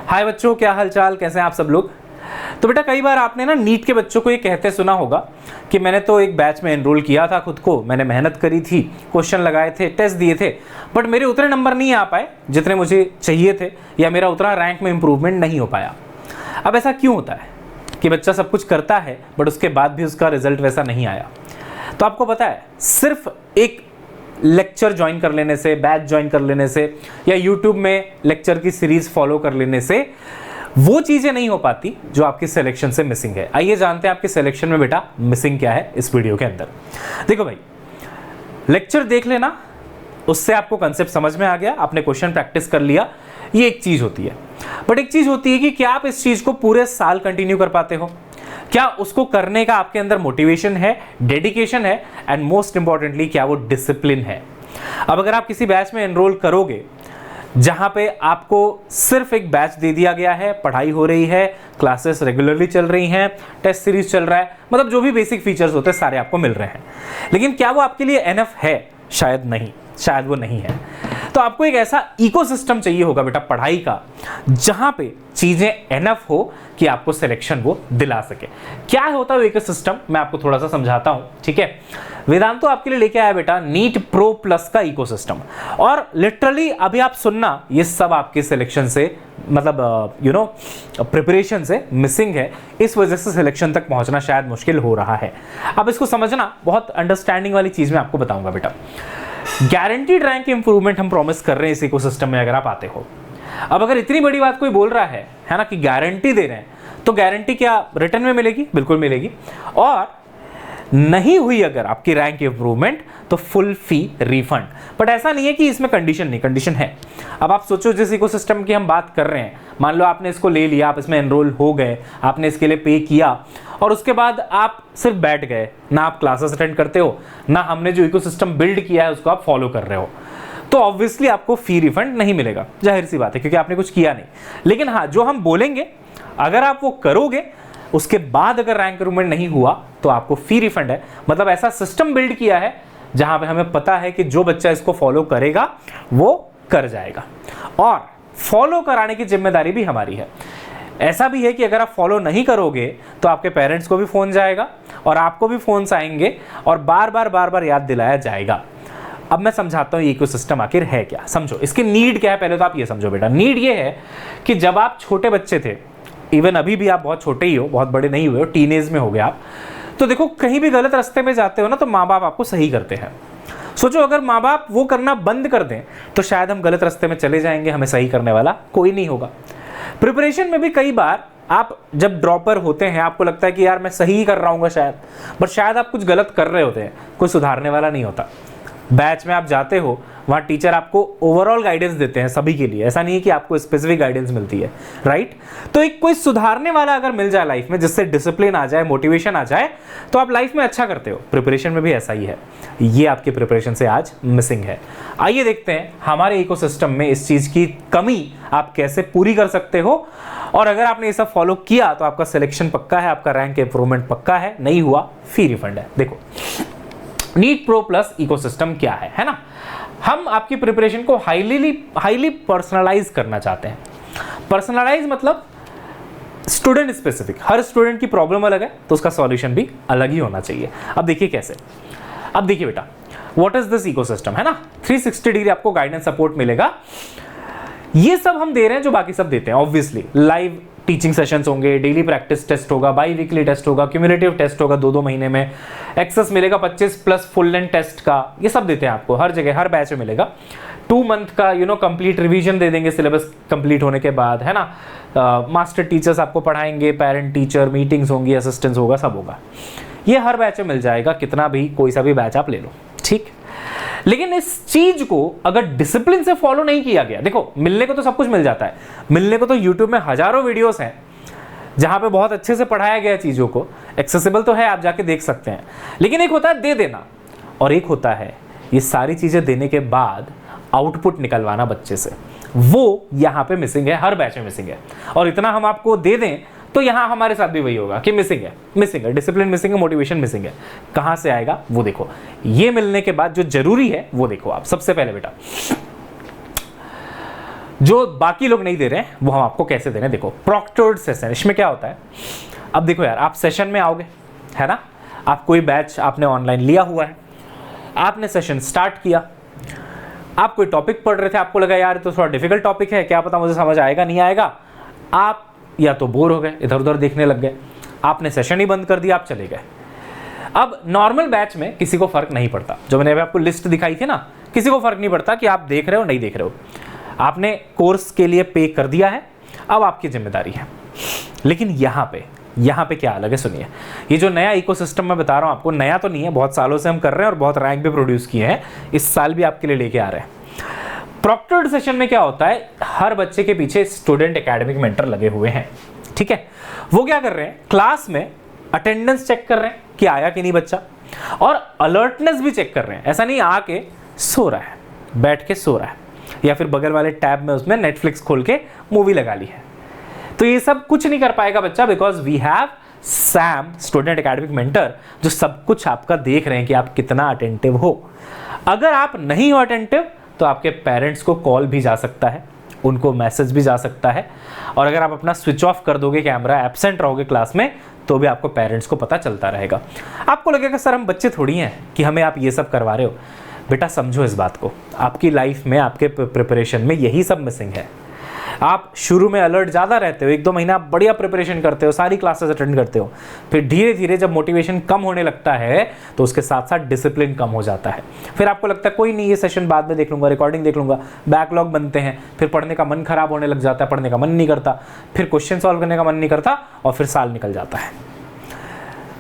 हाय बच्चों, क्या हालचाल, कैसे हैं आप सब लोग। तो बेटा कई बार आपने ना नीट के बच्चों को ये कहते सुना होगा कि मैंने तो एक बैच में एनरोल किया था खुद को, मैंने मेहनत करी थी, क्वेश्चन लगाए थे, टेस्ट दिए थे, बट मेरे उतने नंबर नहीं आ पाए जितने मुझे चाहिए थे, या मेरा उतना रैंक में इंप्रूवमेंट नहीं हो पाया। अब ऐसा क्यों होता है कि बच्चा सब कुछ करता है बट उसके बाद भी उसका रिजल्ट वैसा नहीं आया? तो आपको पता है, सिर्फ एक लेक्चर ज्वाइन कर लेने से, बैच ज्वाइन कर लेने से, या यूट्यूब में लेक्चर की सीरीज फॉलो कर लेने से वो चीजें नहीं हो पाती जो आपकी सिलेक्शन से मिसिंग है। आइए जानते हैं आपके सिलेक्शन में बेटा मिसिंग क्या है इस वीडियो के अंदर। देखो भाई, लेक्चर देख लेना, उससे आपको कंसेप्ट समझ में आ गया, आपने क्वेश्चन प्रैक्टिस कर लिया, ये एक चीज होती है। बट एक चीज होती है कि क्या आप इस चीज को पूरे साल कंटिन्यू कर पाते हो? क्या उसको करने का आपके अंदर मोटिवेशन है, डेडिकेशन है, एंड मोस्ट इंपॉर्टेंटली क्या वो डिसिप्लिन है? अब अगर आप किसी बैच में एनरोल करोगे जहां पे आपको सिर्फ एक बैच दे दिया गया है, पढ़ाई हो रही है, क्लासेस रेगुलरली चल रही हैं, टेस्ट सीरीज चल रहा है, मतलब जो भी बेसिक फीचर्स होते हैं सारे आपको मिल रहे हैं, लेकिन क्या वो आपके लिए एनफ है? शायद नहीं, शायद वो नहीं है। तो आपको एक ऐसा इकोसिस्टम चाहिए होगा बेटा पढ़ाई का जहां पे चीजें एनफ हो कि आपको सिलेक्शन वो दिला सके। क्या होता है वो इकोसिस्टम, मैं आपको थोड़ा सा समझाता हूं, ठीक है। वेदांतो आपके लिए लेके आया बेटा नीट प्रो प्लस का इकोसिस्टम, और लिटरली अभी आप सुनना, ये सब आपके सिलेक्शन से मतलब प्रिपरेशन से मिसिंग है, इस वजह से सिलेक्शन तक पहुंचना शायद मुश्किल हो रहा है। अब इसको समझना, बहुत अंडरस्टैंडिंग वाली चीज मैं आपको बताऊंगा बेटा। गारंटीड रैंक इंप्रूवमेंट हम प्रॉमिस कर रहे हैं इस इकोसिस्टम में, अगर आप आते हो। अब अगर इतनी बड़ी बात कोई बोल रहा है ना, कि गारंटी दे रहे हैं, तो गारंटी क्या रिटर्न में मिलेगी? बिल्कुल मिलेगी। और नहीं हुई अगर आपकी रैंक इंप्रूवमेंट तो फुल फी रिफंड। बट ऐसा नहीं है कि इसमें कंडीशन नहीं, कंडीशन है। अब आप सोचो, जिस इकोसिस्टम की हम बात कर रहे हैं, मान लो आपने इसको ले लिया, आप इसमें एनरोल हो गए, आपने इसके लिए पे किया, और उसके बाद आप सिर्फ बैठ गए, ना आप क्लासेस अटेंड करते हो, ना हमने जो इकोसिस्टम बिल्ड किया है उसको आप फॉलो कर रहे हो, तो ऑब्वियसली आपको फी रिफंड नहीं मिलेगा, जाहिर सी बात है, क्योंकि आपने कुछ किया नहीं। लेकिन हाँ, जो हम बोलेंगे अगर आप वो करोगे, उसके बाद अगर रैंक इंप्रूवमेंट नहीं हुआ तो आपको फी रिफंड है। मतलब ऐसा सिस्टम बिल्ड किया है जहां पे हमें पता है कि जो बच्चा इसको फॉलो करेगा वो कर जाएगा, और फॉलो कराने की जिम्मेदारी भी हमारी है। ऐसा भी है कि अगर आप फॉलो नहीं करोगे तो आपके पेरेंट्स को भी फोन जाएगा और आपको भी फोन्स आएंगे और बार बार याद दिलाया जाएगा। अब मैं समझाता हूं ये इकोसिस्टम आखिर है क्या, समझो इसकी नीड क्या है। पहले तो आप ये समझो बेटा, नीड ये है कि जब आप छोटे बच्चे थे, इवन अभी भी आप बहुत छोटे ही हो, बहुत बड़े नहीं हुए हो, टीनेज में हो गए आप, तो देखो कहीं भी गलत रास्ते में जाते हो ना, तो माँ बाप आपको सही करते हैं। सोचो अगर माँ बाप वो करना बंद कर दें तो शायद हम गलत रास्ते में चले जाएंगे, हमें सही करने वाला कोई नहीं होगा। प्रिपरेशन में भी कई बार आप जब ड्रॉपर होते हैं, आपको लगता है कि यार मैं सही कर रहा हूँ शायद, बट शायद आप कुछ गलत कर रहे होते हैं, कोई सुधारने वाला नहीं होता। बैच में आप जाते हो, वहाँ टीचर आपको ओवरऑल गाइडेंस देते हैं सभी के लिए, ऐसा नहीं है कि आपको स्पेसिफिक गाइडेंस मिलती है, राइट। तो एक कोई सुधारने वाला अगर मिल जाए लाइफ में, जिससे डिसिप्लिन आ जाए, मोटिवेशन आ जाए, तो आप लाइफ में अच्छा करते हो। प्रिपरेशन में भी ऐसा ही है, ये आपके प्रिपरेशन से आज मिसिंग है। आइए देखते हैं हमारे इकोसिस्टम में इस चीज की कमी आप कैसे पूरी कर सकते हो, और अगर आपने ये सब फॉलो किया तो आपका सिलेक्शन पक्का है, आपका रैंक इंप्रूवमेंट पक्का है, नहीं हुआ फी रिफंड है। देखो नीट प्रो प्लस इकोसिस्टम क्या है ना। हम आपकी प्रिपरेशन को हाईली पर्सनलाइज करना चाहते हैं। पर्सनलाइज मतलब स्टूडेंट स्पेसिफिक, हर स्टूडेंट की प्रॉब्लम अलग है तो उसका सॉल्यूशन भी अलग ही होना चाहिए। अब देखिए कैसे, अब देखिए बेटा, व्हाट इज दिस इकोसिस्टम है ना, 360 डिग्री आपको गाइडेंस सपोर्ट मिलेगा। ये सब हम दे रहे हैं जो बाकी सब देते हैं, ऑब्वियसली लाइव टीचिंग सेशंस होंगे, डेली प्रैक्टिस टेस्ट होगा, बाई वीकली टेस्ट होगा, क्यूमुलेटिव टेस्ट होगा 2-2 महीने में, एक्सेस मिलेगा 25 प्लस फुल लेंथ टेस्ट का, ये सब देते हैं आपको हर जगह, हर बैच में मिलेगा। 2 मंथ का कंप्लीट रिवीजन दे देंगे सिलेबस कंप्लीट होने के बाद, है ना। मास्टर टीचर्स आपको पढ़ाएंगे, पेरेंट टीचर मीटिंग्स होंगी, असिस्टेंस होगा, सब होगा। ये हर बैच में मिल जाएगा, कितना भी कोई सा भी बैच आप ले लो, ठीक। लेकिन इस चीज को अगर डिसिप्लिन से फॉलो नहीं किया गया, देखो मिलने को तो सब कुछ मिल जाता है, मिलने को तो यूट्यूब में हजारों वीडियोस हैं जहां पे बहुत अच्छे से पढ़ाया गया चीजों को, एक्सेसिबल तो है, आप जाके देख सकते हैं। लेकिन एक होता है दे देना, और एक होता है ये सारी चीजें देने के बाद आउटपुट निकलवाना बच्चे से, वो यहां पे मिसिंग है, हर बैच में मिसिंग है। और इतना हम आपको दे दें तो यहां हमारे साथ भी वही होगा कि मिसिंग है, डिसिप्लिन मिसिंग है, मोटिवेशन मिसिंग है। कहां से आएगा वो देखो, ये मिलने के बाद जो जरूरी है वो देखो आप। सबसे पहले बेटा जो बाकी लोग नहीं दे रहे हैं वो हम आपको कैसे दे रहे हैं। देखो प्रॉक्टर्ड सेशन, इसमें क्या होता है, अब देखो यार, आप सेशन में आओगे, है ना, आप कोई बैच आपने ऑनलाइन लिया हुआ है, आपने सेशन स्टार्ट किया, आप कोई टॉपिक पढ़ रहे थे, आपको लगा यार तो थोड़ा डिफिकल्ट टॉपिक है, क्या पता मुझे समझ आएगा नहीं आएगा, आप या तो बोर हो गए, इधर उधर देखने लग गए, आपने सेशन ही बंद कर दिया, आप चले गए। अब नॉर्मल बैच में किसी को फर्क नहीं पड़ता, जो मैंने अभी आपको लिस्ट दिखाई थी ना, किसी को फर्क नहीं पड़ता कि आप देख रहे हो नहीं देख रहे हो, आपने कोर्स के लिए पे कर दिया है, अब आपकी जिम्मेदारी है। लेकिन यहाँ पे क्या अलग है, सुनिए, ये जो नया इकोसिस्टम मैं बता रहा हूँ आपको, नया तो नहीं है, बहुत सालों से हम कर रहे हैं और बहुत रैंक भी प्रोड्यूस किए हैं, इस साल भी आपके लिए लेके आ रहे हैं। प्रॉक्टर्ड सेशन में क्या होता है, हर बच्चे के पीछे स्टूडेंट एकेडमिक मेंटर लगे हुए हैं, ठीक है। वो क्या कर रहे हैं, क्लास में अटेंडेंस चेक कर रहे हैं कि आया कि नहीं बच्चा, और अलर्टनेस भी चेक कर रहे हैं। ऐसा नहीं आके सो रहा है, बैठ के सो रहा है, या फिर बगल वाले टैब में उसमें नेटफ्लिक्स खोल के मूवी लगा ली है, तो ये सब कुछ नहीं कर पाएगा बच्चा, because we have same student academic mentor, जो सब कुछ आपका देख रहे हैं कि आप कितना अटेंटिव हो। अगर आप नहीं हो अटेंटिव तो आपके पेरेंट्स को कॉल भी जा सकता है, उनको मैसेज भी जा सकता है, और अगर आप अपना स्विच ऑफ कर दोगे कैमरा, एब्सेंट रहोगे क्लास में, तो भी आपको पेरेंट्स को पता चलता रहेगा। आपको लगेगा सर हम बच्चे थोड़ी हैं कि हमें आप ये सब करवा रहे हो। बेटा समझो इस बात को, आपकी लाइफ में, आपके प्रिपरेशन में यही सब मिसिंग है। आप शुरू में अलर्ट ज़्यादा रहते हो, 1-2 महीना आप बढ़िया प्रिपरेशन करते हो, सारी क्लासेस अटेंड करते हो, फिर धीरे धीरे जब मोटिवेशन कम होने लगता है तो उसके साथ साथ डिसिप्लिन कम हो जाता है। फिर आपको लगता है कोई नहीं, ये सेशन बाद में देख लूँगा, रिकॉर्डिंग देख लूँगा, बैकलॉग बनते हैं, फिर पढ़ने का मन खराब होने लग जाता है, पढ़ने का मन नहीं करता, फिर क्वेश्चन सॉल्व करने का मन नहीं करता, और फिर साल निकल जाता है।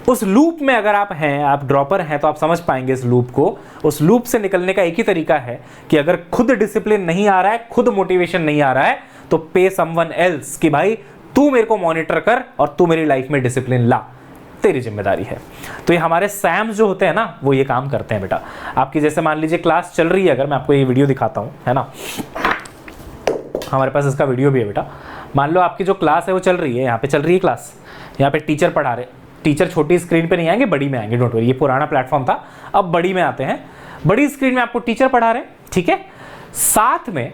उस लूप में अगर आप हैं, आप ड्रॉपर हैं, तो आप समझ पाएंगे इस लूप को। उस लूप से निकलने का एक ही तरीका है कि अगर खुद डिसिप्लिन नहीं आ रहा है, खुद मोटिवेशन नहीं आ रहा है, तो पे समवन एल्स कि भाई तू मेरे को मॉनिटर कर और तू मेरी लाइफ में डिसिप्लिन ला, तेरी जिम्मेदारी है। तो ये हमारे सैम्स जो होते हैं ना, वो ये काम करते हैं बेटा। आपकी जैसे मान लीजिए क्लास चल रही है, अगर मैं आपको ये वीडियो दिखाता हूँ, है ना, हमारे पास इसका वीडियो भी है बेटा। मान लो आपकी जो क्लास है वो चल रही है, यहाँ पे चल रही है क्लास, यहाँ पे टीचर पढ़ा रहे, टीचर छोटी स्क्रीन पे नहीं आएंगे, बड़ी में आएंगे, डोंट वरी, ये पुराना प्लेटफॉर्म था, अब बड़ी में आते हैं। बड़ी स्क्रीन में आपको टीचर पढ़ा रहे हैं, ठीक है, साथ में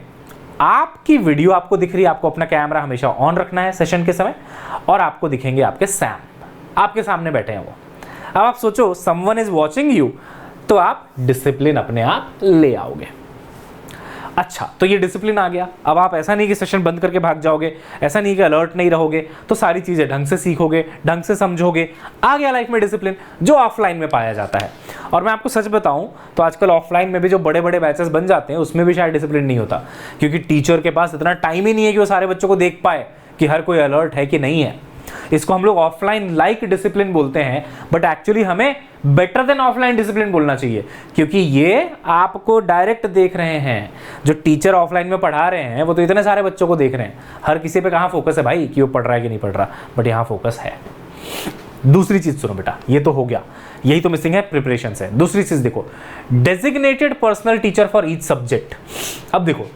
आपकी वीडियो आपको दिख रही है। आपको अपना कैमरा हमेशा ऑन रखना है सेशन के समय, और आपको दिखेंगे आपके सैम, आपके सामने बैठे हैं वो। अब आप सोचो समवन इज वॉचिंग यू, तो आप डिसिप्लिन अपने आप ले आओगे। अच्छा, तो ये डिसिप्लिन आ गया। अब आप ऐसा नहीं कि सेशन बंद करके भाग जाओगे, ऐसा नहीं कि अलर्ट नहीं रहोगे, तो सारी चीज़ें ढंग से सीखोगे, ढंग से समझोगे, आ गया लाइफ में डिसिप्लिन, जो ऑफलाइन में पाया जाता है। और मैं आपको सच बताऊं तो आजकल ऑफलाइन में भी जो बड़े बड़े बैचेस बन जाते हैं, उसमें भी शायद डिसिप्लिन नहीं होता, क्योंकि टीचर के पास इतना टाइम ही नहीं है कि वो सारे बच्चों को देख पाए कि हर कोई अलर्ट है कि नहीं है। इसको हम लोग ऑफलाइन लाइक डिसिप्लिन बोलते हैं, बट एक्चुअली हमें बेटर देन ऑफलाइन डिसिप्लिन बोलना चाहिए, क्योंकि ये आपको डायरेक्ट देख रहे हैं। जो टीचर ऑफलाइन में पढ़ा रहे हैं वो तो इतने सारे बच्चों को देख रहे हैं, हर किसी पे कहाँ फोकस है भाई कि वो पढ़ रहा है कि नहीं पढ़ रहा, बट यहाँ फोकस है। दूसरी चीज सुनो बेटा, ये तो हो गया, यही तो मिसिंग है प्रिपरेशन से। दूसरी चीज देखो, designated personal teacher for each subject. अब देखो,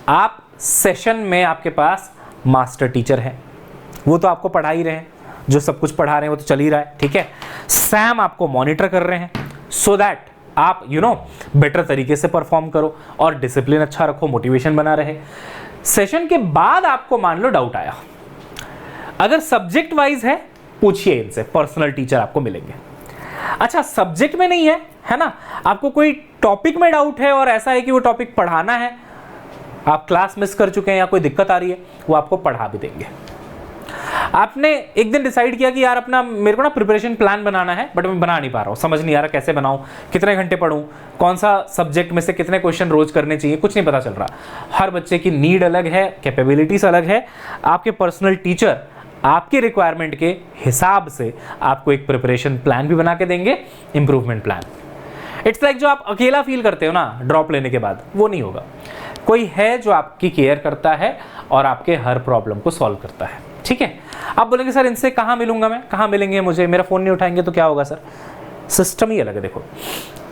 आप सेशन में आपके पास मास्टर टीचर है, वो तो आपको पढ़ा ही रहे हैं, जो सब कुछ पढ़ा रहे हैं वो तो चल ही रहा है, ठीक है। सैम आपको मॉनिटर कर रहे हैं, सो दैट आप बेटर तरीके से परफॉर्म करो और डिसिप्लिन अच्छा रखो, मोटिवेशन बना रहे। सेशन के बाद आपको मान लो डाउट आया, अगर सब्जेक्ट वाइज है पूछिए इनसे, पर्सनल टीचर आपको मिलेंगे। अच्छा, सब्जेक्ट में नहीं है ना, आपको कोई टॉपिक में डाउट है और ऐसा है कि वो टॉपिक पढ़ाना है, आप क्लास मिस कर चुके हैं या कोई दिक्कत आ रही है, वो आपको पढ़ा भी देंगे। आपने एक दिन डिसाइड किया कि यार अपना मेरे को ना प्रिपरेशन प्लान बनाना है, बट मैं बना नहीं पा रहा हूँ, समझ नहीं आ रहा कैसे बनाऊँ, कितने घंटे पढूं, कौन सा सब्जेक्ट में से कितने क्वेश्चन रोज करने चाहिए, कुछ नहीं पता चल रहा। हर बच्चे की नीड अलग है, कैपेबिलिटीज अलग है। आपके पर्सनल टीचर आपके रिक्वायरमेंट के हिसाब से आपको एक प्रिपरेशन प्लान भी बना के देंगे, इंप्रूवमेंट प्लान। इट्स लाइक जो आप अकेला फील करते हो ना ड्रॉप लेने के बाद, वो नहीं होगा। कोई है जो आपकी केयर करता है और आपके हर प्रॉब्लम को सॉल्व करता है, ठीक है। आप बोलेंगे सर इनसे कहाँ मिलूंगा मैं, कहाँ मिलेंगे मुझे, मेरा फ़ोन नहीं उठाएंगे तो क्या होगा सर। सिस्टम ही अलग है। देखो,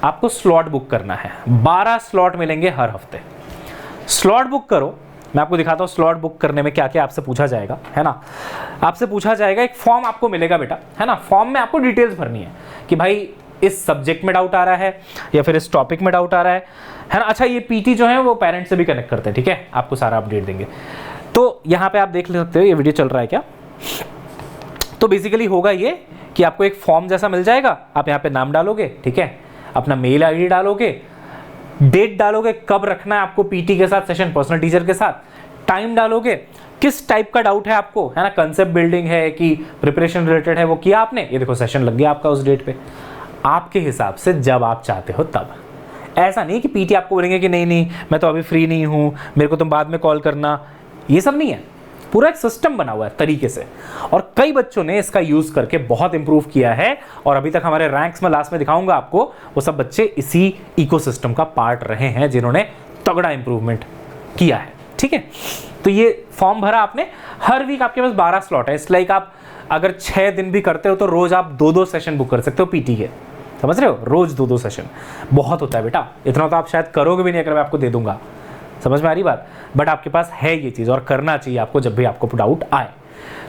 आपको स्लॉट बुक करना है, 12 स्लॉट मिलेंगे हर हफ्ते। स्लॉट बुक करो, मैं आपको दिखाता हूँ स्लॉट बुक करने में क्या क्या आपसे पूछा जाएगा, है ना। आपसे पूछा जाएगा, एक फॉर्म आपको मिलेगा बेटा, है ना। फॉर्म में आपको डिटेल्स भरनी है कि भाई इस सब्जेक्ट में डाउट आ रहा है या फिर इस टॉपिक में डाउट आ रहा है, है ना। अच्छा, ये पीटी जो है वो पेरेंट से भी कनेक्ट करते हैं, ठीक है, आपको सारा अपडेट देंगे। तो यहाँ पे आप देख सकते हो ये वीडियो चल रहा है क्या। तो बेसिकली होगा ये कि आपको एक फॉर्म जैसा मिल जाएगा, आप यहाँ पे नाम डालोगे, ठीक है, अपना मेल आईडी डालोगे, डेट डालोगे कब रखना है आपको पीटी के साथ सेशन, पर्सनल टीचर के साथ, टाइम डालोगे, किस टाइप का डाउट है आपको, है ना, कंसेप्ट बिल्डिंग है कि प्रिपरेशन रिलेटेड है, वो किया आपने, ये देखो सेशन लग गया आपका उस डेट पे, आपके हिसाब से जब आप चाहते हो तब। ऐसा नहीं कि पीटी आपको बोलेंगे कि नहीं नहीं मैं तो अभी फ्री नहीं हूँ, मेरे को तुम बाद में कॉल करना, ये सब नहीं है। पूरा एक सिस्टम बना हुआ है तरीके से, और कई बच्चों ने इसका यूज करके बहुत इंप्रूव किया है, और अभी तक हमारे रैंक्स में लास्ट में दिखाऊंगा आपको, वो सब बच्चे इसी इकोसिस्टम का पार्ट रहे हैं जिन्होंने तगड़ा इंप्रूवमेंट किया है, ठीक है। तो ये फॉर्म भरा आपने, हर वीक आपके पास 12 स्लॉट है, इस लाइक आप अगर 6 दिन भी करते हो तो रोज आप 2-2 सेशन बुक कर सकते हो पीटी के, समझ रहे हो, रोज 2-2 सेशन बहुत होता है बेटा, इतना तो आप शायद करोगे भी नहीं अगर मैं आपको दे दूंगा, समझ में आ रही बात। बट आपके पास है ये चीज़, और करना चाहिए आपको जब भी आपको डाउट आए।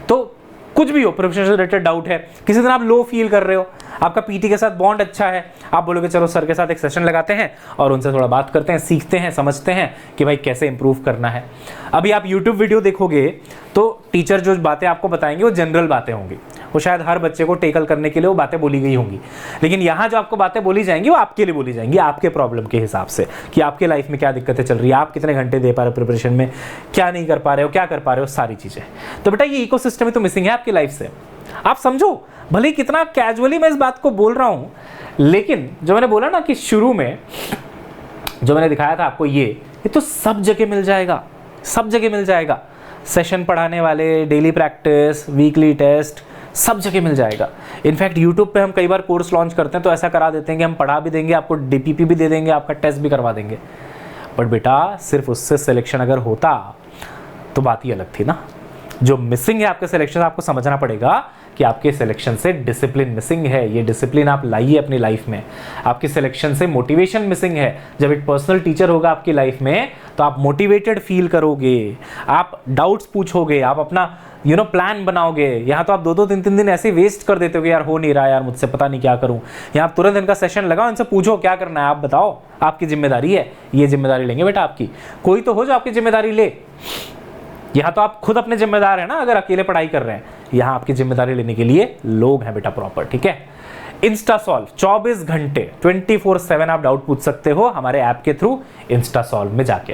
तो कुछ भी हो, प्रिपरेशन से रिलेटेड डाउट है, किसी दिन आप लो फील कर रहे हो, आपका पीटी के साथ बॉन्ड अच्छा है, आप बोलोगे चलो सर के साथ एक सेशन लगाते हैं और उनसे थोड़ा बात करते हैं, सीखते हैं, समझते हैं कि भाई कैसे इंप्रूव करना है। अभी आप यूट्यूब वीडियो देखोगे तो टीचर जो बातें आपको बताएंगे वो जनरल बातें होंगी, वो शायद हर बच्चे को टेकल करने के लिए वो बातें बोली गई होंगी, लेकिन यहाँ जो आपको बातें बोली जाएंगी वो आपके लिए बोली जाएंगी, आपके प्रॉब्लम के हिसाब से, कि आपके लाइफ में क्या दिक्कतें चल रही है, आप कितने घंटे दे पा रहे हो प्रिपरेशन में, क्या नहीं कर पा रहे हो, क्या कर पा रहे हो, सारी चीज़ें। तो बेटा ये इकोसिस्टम ही तो मिसिंग है आपकी लाइफ से, आप समझो। भले ही कितना कैजुअली मैं इस बात को बोल रहा हूँ, लेकिन जो मैंने बोला ना कि शुरू में जो मैंने दिखाया था आपको, ये तो सब जगह मिल जाएगा, सब जगह मिल जाएगा। सेशन पढ़ाने वाले, डेली प्रैक्टिस, वीकली टेस्ट, सब जगह मिल जाएगा। इनफैक्ट यूट्यूब पे हम कई बार कोर्स लॉन्च करते हैं तो ऐसा करा देते हैं कि हम पढ़ा भी देंगे, आपको डीपीपी भी दे देंगे, आपका टेस्ट भी करवा देंगे। बट बेटा सिर्फ उससे सिलेक्शन अगर होता तो बात ही अलग थी ना। जो मिसिंग है आपके सिलेक्शन, आपको समझना पड़ेगा कि आपके सिलेक्शन से डिसिप्लिन मिसिंग है, ये डिसिप्लिन आप लाइए अपनी लाइफ में। आपके सिलेक्शन से मोटिवेशन मिसिंग है। जब एक पर्सनल टीचर होगा आपकी लाइफ में तो आप मोटिवेटेड फील करोगे, आप डाउट्स पूछोगे, आप अपना प्लान बनाओगे। यहाँ तो आप 2-2, 3-3 दिन ऐसे वेस्ट कर देते हो कि यार हो नहीं रहा, यार मुझसे पता नहीं क्या करूँ। यहाँ आप तुरंत इनका सेशन लगाओ, इनसे पूछो क्या करना है, आप बताओ, आपकी जिम्मेदारी है, ये जिम्मेदारी लेंगे बेटा आपकी। कोई तो हो जो आपकी जिम्मेदारी ले। यहाँ तो आप खुद अपने जिम्मेदार हैं ना, अगर अकेले पढ़ाई कर रहे हैं, यहाँ आपकी जिम्मेदारी लेने के लिए लोग हैं बेटा प्रॉपर, ठीक है। इंस्टा सॉल्व 24 घंटे 24/7 आप डाउट पूछ सकते हो हमारे ऐप के थ्रू। इंस्टा सॉल्व में जाके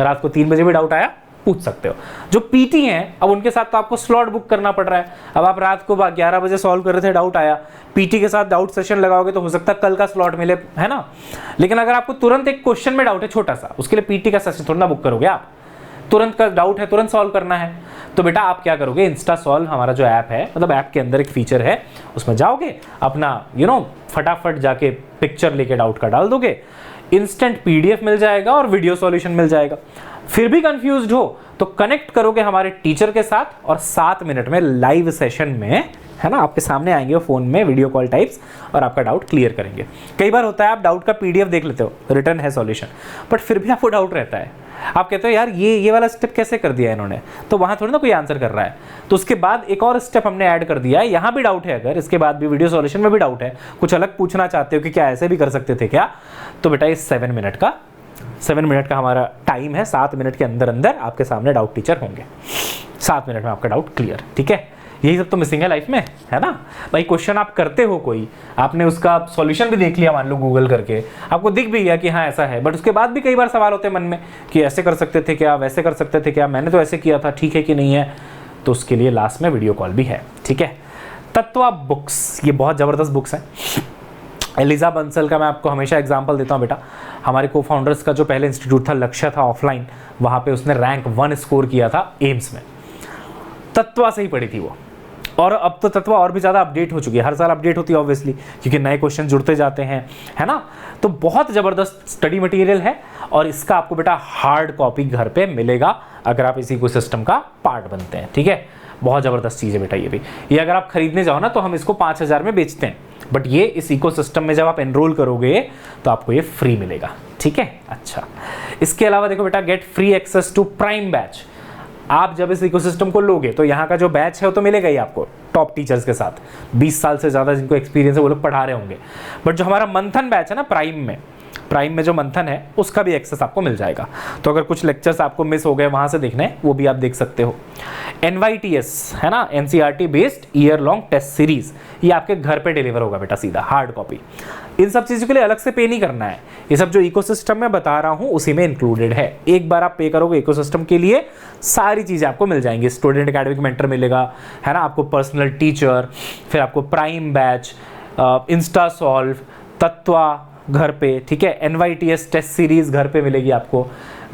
रात को 3 बजे भी डाउट आया पूछ सकते हो। जो पीटी हैं अब उनके साथ तो आपको स्लॉट बुक करना पड़ रहा है। अब आप रात को 11 बजे सॉल्व कर रहे थे, डाउट आया, पीटी के साथ डाउट सेशन लगाओगे तो हो सकता है कल का स्लॉट मिले, है ना। लेकिन अगर आपको तुरंत एक क्वेश्चन में डाउट है छोटा सा, उसके लिए पीटी का सेशन थोड़ा ना बुक करोगे आप, तुरंत का डाउट है, तुरंत सॉल्व करना है। तो बेटा आप क्या करोगे, इंस्टा सॉल्व हमारा जो ऐप है, मतलब ऐप के अंदर एक फीचर है, उसमें जाओगे, अपना फटाफट जाके पिक्चर लेके डाउट का डाल दोगे, इंस्टेंट पीडीएफ मिल जाएगा और वीडियो सॉल्यूशन मिल जाएगा। फिर भी कंफ्यूज्ड हो तो कनेक्ट करोगे हमारे टीचर के साथ और 7 मिनट में लाइव सेशन में, है ना, आपके सामने आएंगे वो फोन में, वीडियो कॉल टाइप्स, और आपका डाउट क्लियर करेंगे। कई बार होता है आप डाउट का पीडीएफ देख लेते हो, रिटर्न है सॉल्यूशन, बट फिर भी आपको डाउट रहता है, आप कहते हो यार ये वाला स्टेप कैसे कर दिया इन्होंने, तो वहां थोड़ी ना कोई आंसर कर रहा है। तो उसके बाद एक और स्टेप हमने ऐड कर दिया है, यहाँ भी डाउट है, अगर इसके बाद भी वीडियो सॉल्यूशन में भी डाउट है, कुछ अलग पूछना चाहते हो कि क्या ऐसे भी कर सकते थे क्या, तो बेटा ये 7 मिनट का हमारा टाइम है। 7 मिनट के अंदर अंदर आपके सामने डाउट टीचर होंगे, 7 मिनट में आपका डाउट क्लियर, ठीक है। यही सब तो मिसिंग है लाइफ में, है ना भाई। क्वेश्चन आप करते हो कोई, आपने उसका सॉल्यूशन भी देख लिया, मान लो गूगल करके, आपको दिख भी गया कि हाँ ऐसा है, बट उसके बाद भी कई बार सवाल होते हैं मन में कि ऐसे कर सकते थे क्या, वैसे कर सकते थे क्या, मैंने तो ऐसे किया था, ठीक है कि नहीं है। तो उसके लिए लास्ट में वीडियो कॉल भी है, ठीक है। तत्वा बुक्स, ये बहुत ज़बरदस्त बुक्स हैं। एलिजा बंसल का मैं आपको हमेशा एग्जांपल देता हूँ बेटा। हमारे को फाउंडर्स का जो पहले इंस्टीट्यूट था, लक्ष्य था ऑफलाइन, वहाँ पे उसने रैंक 1 स्कोर किया था एम्स में, तत्वा से ही पढ़ी थी वो। और अब तो तत्वा और भी ज़्यादा अपडेट हो चुकी है, हर साल अपडेट होती है ऑब्वियसली, क्योंकि नए क्वेश्चन जुड़ते जाते हैं, है ना। तो बहुत ज़बरदस्त स्टडी मटेरियल है, और इसका आपको बेटा हार्ड कॉपी घर पे मिलेगा अगर आप इसी इकोसिस्टम का पार्ट बनते हैं, ठीक है। बहुत ज़बरदस्त चीज़ है बेटा ये भी। ये अगर आप खरीदने जाओ ना तो हम इसको 5000 में बेचते हैं, बट ये इस इकोसिस्टम में जब आप एनरोल करोगे तो आपको ये फ्री मिलेगा, ठीक है। अच्छा, इसके अलावा देखो बेटा, get free access to prime batch. आप जब इस इकोसिस्टम को लोगे तो यहाँ का जो बैच है वो तो मिलेगा ही आपको, टॉप टीचर्स के साथ, 20 साल से ज़्यादा जिनको एक्सपीरियंस है वो लोग पढ़ा रहे होंगे। बट जो हमारा मंथन बैच है ना प्राइम में, प्राइम में जो मंथन है उसका भी एक्सेस आपको मिल जाएगा। तो अगर कुछ लेक्चर्स आपको मिस हो गए वहाँ से देखने हैं, वो भी आप देख सकते हो। NYTS है ना, NCERT based year long test series, ये आपके घर पे डिलीवर होगा बेटा सीधा हार्ड कॉपी। इन सब चीज़ों के लिए अलग से पे नहीं करना है, ये सब जो इकोसिस्टम में बता रहा हूँ उसी में इंक्लूडेड है। एक बार आप पे करोगे इकोसिस्टम के लिए, सारी चीज़ें आपको मिल जाएंगी। स्टूडेंट एकेडमिक मेंटर मिलेगा, है ना, आपको पर्सनल टीचर, फिर आपको प्राइम बैच, इंस्टा सॉल्व, तत्वा घर पे, ठीक है, NYTS टेस्ट सीरीज घर पे मिलेगी आपको।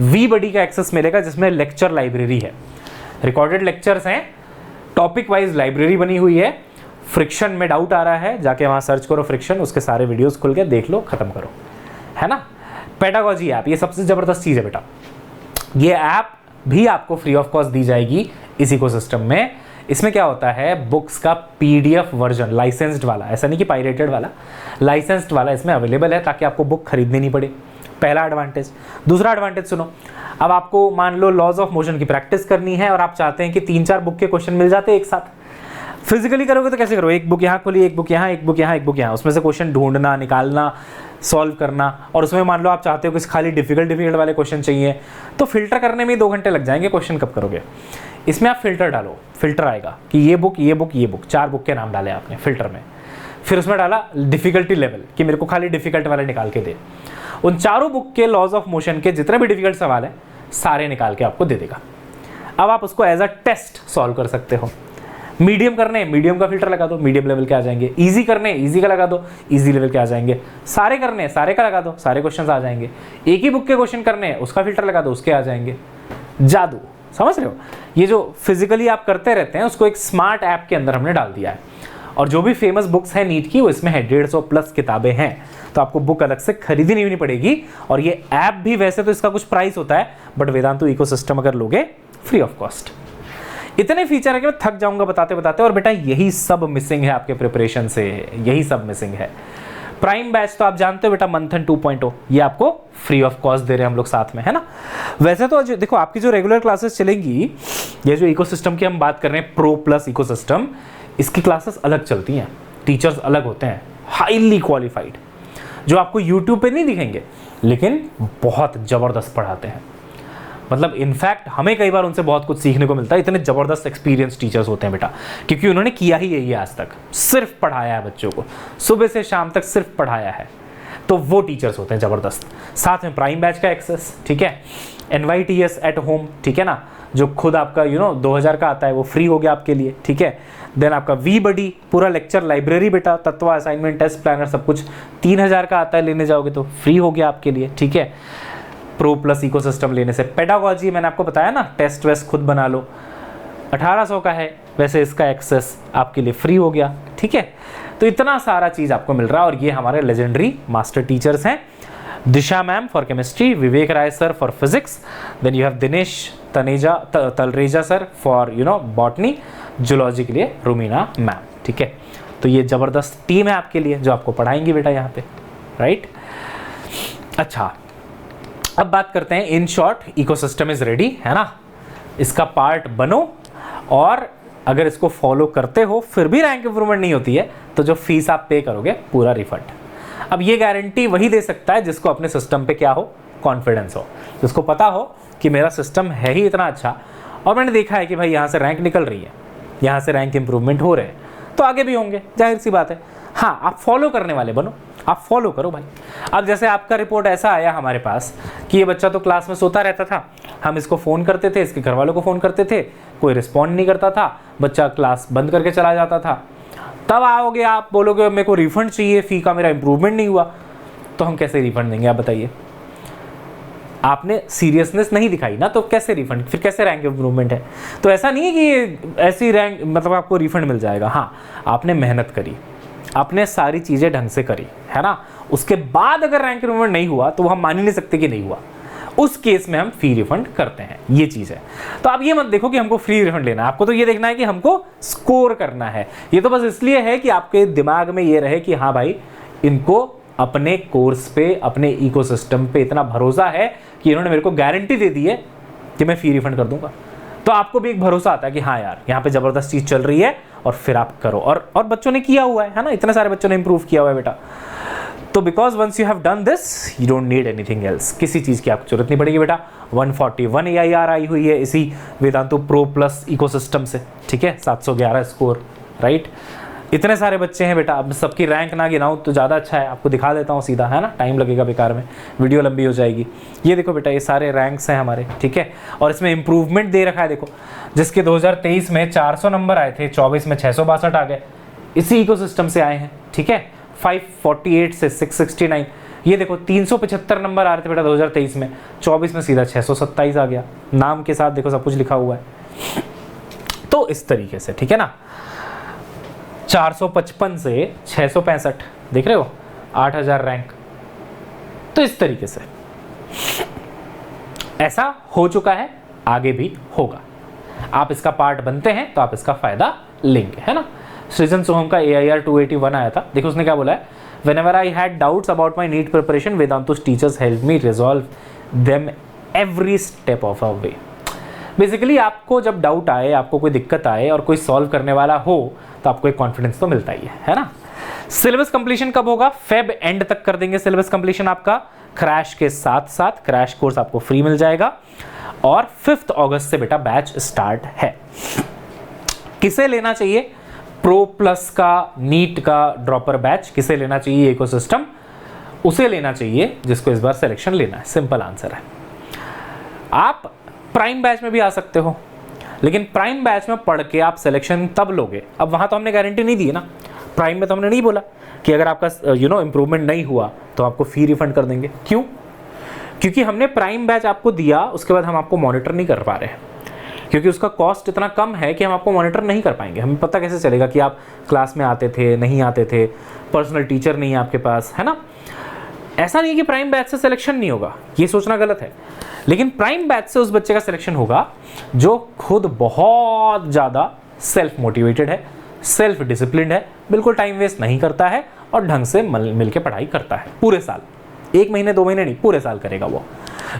VBuddy का एक्सेस मिलेगा जिसमें लेक्चर लाइब्रेरी है, रिकॉर्डेड लेक्चर्स हैं, टॉपिक वाइज लाइब्रेरी बनी हुई है। फ्रिक्शन में डाउट आ रहा है, जाके वहाँ सर्च करो फ्रिक्शन, उसके सारे वीडियोस खुल के देख लो, खत्म करो, है ना। पेडागोजी ऐप, ये सबसे ज़बरदस्त चीज़ है बेटा, ये ऐप भी आपको फ्री ऑफ कॉस्ट दी जाएगी इस इकोसिस्टम में। इसमें क्या होता है, बुक्स का PDF वर्जन लाइसेंस्ड वाला, ऐसा नहीं कि पायरेटेड वाला, लाइसेंस्ड वाला इसमें अवेलेबल है ताकि आपको बुक खरीदनी नहीं पड़े। पहला एडवांटेज। दूसरा एडवांटेज सुनो, अब आपको मान लो लॉज ऑफ मोशन की प्रैक्टिस करनी है और आप चाहते हैं कि 3-4 बुक के क्वेश्चन मिल जाते हैं एक साथ। फिजिकली करोगे तो कैसे करो, एक बुक यहाँ खोली, एक बुक यहाँ, एक बुक यहाँ, एक बुक यहाँ, उसमें से क्वेश्चन ढूंढना, निकालना, सॉल्व करना। और उसमें मान लो आप चाहते हो कि खाली डिफिकल्ट वाले क्वेश्चन चाहिए, तो फिल्टर करने में 2 घंटे लग जाएंगे, क्वेश्चन कब करोगे। इसमें आप फिल्टर डालो, फिल्टर आएगा कि ये बुक, ये बुक, ये बुक, 4 बुक के नाम डाले आपने फिल्टर में, फिर उसमें डाला डिफिकल्टी लेवल कि मेरे को खाली डिफिकल्ट वाले निकाल के दे। उन चारों बुक के लॉज ऑफ मोशन के जितने भी डिफिकल्ट सवाल है सारे निकाल के आपको दे देगा। अब आप उसको एज अ टेस्ट सॉल्व कर सकते हो। मीडियम करने, मीडियम का फिल्टर लगा दो, मीडियम लेवल के आ जाएंगे। इजी करने, इजी का लगा दो, इजी लेवल के आ जाएंगे। सारे करने, सारे का लगा दो, सारे क्वेश्चंस आ जाएंगे। एक ही बुक के क्वेश्चन करने, उसका फिल्टर लगा दो, उसके आ जाएंगे। जादू, समझ रहे हो। ये जो फिजिकली आप करते रहते हैं उसको एक स्मार्ट ऐप के अंदर हमने डाल दिया है। और जो भी फेमस बुक्स हैं नीट की, वो इसमें है, 150+ किताबें हैं, तो आपको बुक अलग से खरीदनी नहीं पड़ेगी। और ये ऐप भी, वैसे तो इसका कुछ प्राइस होता है, बट वेदांतु इकोसिस्टम अगर लोगे फ्री ऑफ कॉस्ट। इतने फीचर है कि मैं थक जाऊंगा बताते बताते। और बेटा यही सब मिसिंग है आपके प्रिपरेशन से, यही सब मिसिंग है। प्राइम बैच तो आप जानते हो बेटा, मंथन 2.0, ये आपको फ्री ऑफ कॉस्ट दे रहे हैं हम लोग साथ में, है ना। वैसे तो देखो आपकी जो रेगुलर क्लासेस चलेंगी, ये जो इकोसिस्टम की हम बात कर रहे हैं, प्रो प्लस इकोसिस्टम, इसकी क्लासेस अलग चलती हैं, टीचर्स अलग होते हैं, हाईली क्वालिफाइड, जो आपको यूट्यूब पे नहीं दिखेंगे, लेकिन बहुत ज़बरदस्त पढ़ाते हैं। मतलब इनफैक्ट हमें कई बार उनसे बहुत कुछ सीखने को मिलता है, इतने ज़बरदस्त एक्सपीरियंस टीचर्स होते हैं बेटा, क्योंकि उन्होंने किया ही यही है आज तक, सिर्फ पढ़ाया है बच्चों को, सुबह से शाम तक सिर्फ पढ़ाया है। तो वो टीचर्स होते हैं ज़बरदस्त। साथ में प्राइम बैच का एक्सेस, ठीक है, NYTS एट होम, ठीक है ना, जो खुद आपका 2000 का आता है, वो फ्री हो गया आपके लिए, ठीक है। देन आपका VBuddy, पूरा लेक्चर लाइब्रेरी बेटा, तत्वा, असाइनमेंट, टेस्ट प्लानर, सब कुछ 3000 का आता है, लेने जाओगे तो फ्री हो गया आपके लिए, ठीक है। प्रो प्लस इकोसिस्टम लेने से। पेडागोजी मैंने आपको बताया ना, टेस्ट वेस्ट खुद बना लो, 1800 का है, वैसे इसका एक्सेस आपके लिए फ्री हो गया, ठीक है। तो इतना सारा चीज़ आपको मिल रहा है। और ये हमारे लेजेंडरी मास्टर टीचर्स हैं, Disha ma'am for chemistry, Vivek Rai sir for physics, then you have Dinesh Talreja sir for botany, zoology के लिए रुमीना मैम, ठीक है। तो ये ज़बरदस्त टीम है आपके लिए जो आपको पढ़ाएंगी बेटा यहाँ पे, राइट। अच्छा, अब बात करते हैं, in short ecosystem is ready, है ना, इसका पार्ट बनो। और अगर इसको फॉलो करते हो फिर भी रैंक इंप्रूवमेंट नहीं होती है, तो जो फीस आप पे करोगे पूरा रिफंड। अब ये गारंटी वही दे सकता है जिसको अपने सिस्टम पे क्या हो, कॉन्फिडेंस हो, जिसको पता हो कि मेरा सिस्टम है ही इतना अच्छा, और मैंने देखा है कि भाई यहाँ से रैंक निकल रही है, यहाँ से रैंक इंप्रूवमेंट हो रहे हैं, तो आगे भी होंगे, जाहिर सी बात है। हाँ, आप फॉलो करने वाले बनो, आप फॉलो करो भाई। अब जैसे आपका रिपोर्ट ऐसा आया हमारे पास कि ये बच्चा तो क्लास में सोता रहता था, हम इसको फ़ोन करते थे, इसके घर वालों को फ़ोन करते थे, कोई रिस्पॉन्ड नहीं करता था, बच्चा क्लास बंद करके चला जाता था। तब आओगे आप बोलोगे मेरे को रिफंड चाहिए, फ़ी का मेरा इंप्रूवमेंट नहीं हुआ, तो हम कैसे रिफंड देंगे आप बताइए। आपने सीरियसनेस नहीं दिखाई ना, तो कैसे रिफंड, फिर कैसे रैंक इंप्रूवमेंट है। तो ऐसा नहीं है कि ऐसी रैंक मतलब आपको रिफंड मिल जाएगा। हाँ, आपने मेहनत करी, आपने सारी चीज़ें ढंग से करी, है ना, उसके बाद अगर रैंक इंप्रूवमेंट नहीं हुआ तो हम मान ही नहीं सकते कि नहीं हुआ, उस केस में हम फ्री रिफंड करते हैं, ये चीज़ है। तो आप ये मत देखो कि हमको फ्री रिफंड लेना है, आपको तो ये देखना है कि हमको स्कोर करना है। ये तो बस इसलिए है कि आपके दिमाग में ये रहे कि हाँ भाई, इनको अपने कोर्स पे, अपने इकोसिस्टम पे इतना भरोसा है कि इन्होंने मेरे को गारंटी दे दी है कि मैं फी रिफंड कर दूंगा। तो आपको भी एक भरोसा आता है कि हाँ यार, यहाँ पे ज़बरदस्त चीज़ चल रही है, और फिर आप करो। और बच्चों ने किया हुआ है ना, इतने सारे बच्चों ने इंप्रूव किया हुआ है बेटा। तो because once you have done this you don't need anything else, किसी चीज़ की आपको जरूरत नहीं पड़ेगी बेटा। 141 AIR आई हुई है इसी वेदांतु प्रो प्लस इकोसिस्टम से, ठीक है, 711 स्कोर, राइट। इतने सारे बच्चे हैं बेटा, अब सबकी रैंक ना गिनाऊं तो ज़्यादा अच्छा है, आपको दिखा देता हूँ सीधा, है ना, टाइम लगेगा बेकार में, वीडियो लंबी हो जाएगी। ये देखो बेटा, ये सारे रैंक्स हैं हमारे, ठीक है, और इसमें इंप्रूवमेंट दे रखा है, देखो, जिसके 2023 में 400 नंबर आए थे, 24 में 662 आ गए, इसी इकोसिस्टम से आए हैं, ठीक है। 548 से 669, ये देखो 375 नंबर आ रहे थे बेटा 2023 में, 24 में सीधा 627 आ गया, नाम के साथ देखो सब कुछ लिखा हुआ है। तो इस तरीके से, ठीक है ना, 455 से 665, देख रहे हो, 8000 रैंक। तो इस तरीके से ऐसा हो चुका है, आगे भी होगा। आप इसका पार्ट बनते हैं तो आप इसका फायदा लेंगे, है ना। सृजन सोहम का AIR 281 आया था, देखो उसने क्या बोला है, whenever I had doubts about my NEET preparation, Vedantu's teachers helped me resolve them every step of the way। Basically आपको जब डाउट आए, आपको कोई दिक्कत आए और कोई सॉल्व करने वाला हो तो आपको एक कॉन्फिडेंस तो मिलता ही है ना। सिलेबस कंप्लीशन कब होगा? फेब एंड तक कर देंगे सिलेबस कंप्लीशन आपका, क्रैश के साथ साथ क्रैश कोर्स आपको फ्री मिल जाएगा, और 5 अगस्त से बेटा बैच स्टार्ट है। किसे लेना चाहिए? प्रो प्लस का नीट का ड्रॉपर बैच किसे लेना चाहिए? इकोसिस्टम उसे लेना चाहिए जिसको इस बार सिलेक्शन लेना है, सिंपल आंसर है। आप प्राइम बैच में भी आ सकते हो, लेकिन प्राइम बैच में पढ़ के आप सिलेक्शन तब लोगे, अब वहां तो हमने गारंटी नहीं दी है ना, प्राइम में तो हमने नहीं बोला कि अगर आपका इंप्रूवमेंट नहीं हुआ तो आपको फी रिफंड कर देंगे। क्यों? क्योंकि हमने प्राइम बैच आपको दिया, उसके बाद हम आपको मॉनिटर नहीं कर पा रहे हैं, क्योंकि उसका कॉस्ट इतना कम है कि हम आपको मॉनिटर नहीं कर पाएंगे। हमें पता कैसे चलेगा कि आप क्लास में आते थे, नहीं आते थे, पर्सनल टीचर नहीं है आपके पास, है ना। ऐसा नहीं है कि प्राइम बैच से सिलेक्शन नहीं होगा, ये सोचना गलत है, लेकिन प्राइम बैच से उस बच्चे का सिलेक्शन होगा जो खुद बहुत ज़्यादा सेल्फ मोटिवेटेड है, सेल्फ डिसिप्लिन्ड है, बिल्कुल टाइम वेस्ट नहीं करता है और ढंग से मिल के पढ़ाई करता है पूरे साल, 1 महीने 2 महीने नहीं, पूरे साल करेगा वो।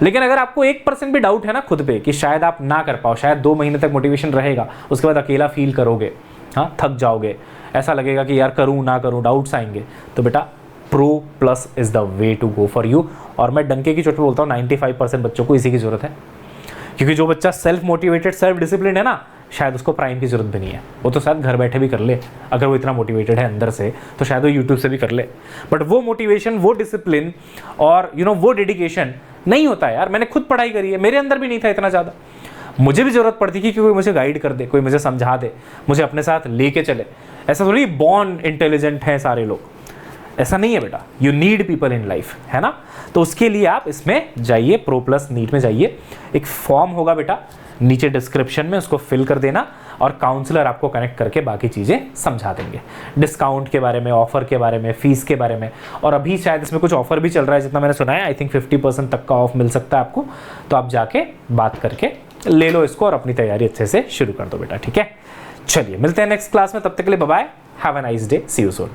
लेकिन अगर आपको 1% भी डाउट है ना खुद पे कि शायद आप ना कर पाओ, शायद 2 महीने तक मोटिवेशन रहेगा, उसके बाद अकेला फील करोगे, हाँ, थक जाओगे, ऐसा लगेगा कि यार करूँ ना करूँ, डाउट्स आएंगे, तो बेटा pro plus is the way to go for you. और मैं डंके की चोट पे बोलता हूँ 95% बच्चों को इसी की जरूरत है, क्योंकि जो बच्चा सेल्फ मोटिवेटेड, सेल्फ डिसिप्लिन है ना, शायद उसको प्राइम की जरूरत भी नहीं है, वो तो शायद घर बैठे भी कर ले, अगर वो इतना मोटिवेटेड है अंदर से तो शायद वो यूट्यूब से भी कर ले। बट वो मोटिवेशन, वो डिसिप्लिन और वो डेडिकेशन नहीं होता है यार। मैंने खुद पढ़ाई करी है, मेरे अंदर भी नहीं था इतना ज़्यादा, मुझे भी ज़रूरत पड़ती थी कि कोई मुझे गाइड कर दे, कोई मुझे समझा दे, मुझे अपने साथ लेके चले। ऐसा थोड़ी बॉर्न इंटेलिजेंट हैं सारे लोग, ऐसा नहीं है बेटा, you need people in life, है ना। तो उसके लिए आप इसमें जाइए, प्रो प्लस नीट में जाइए, एक फॉर्म होगा बेटा नीचे डिस्क्रिप्शन में, उसको फिल कर देना और काउंसलर आपको कनेक्ट करके बाकी चीज़ें समझा देंगे, डिस्काउंट के बारे में, ऑफर के बारे में, फीस के बारे में। और अभी शायद इसमें कुछ ऑफर भी चल रहा है, जितना मैंने सुना है, आई थिंक 50% तक का ऑफ मिल सकता है आपको, तो आप जाके बात करके ले लो इसको और अपनी तैयारी अच्छे से शुरू कर दो बेटा, ठीक है। चलिए मिलते हैं नेक्स्ट क्लास में, तब तक के लिए bye bye, have a nice day, see you soon.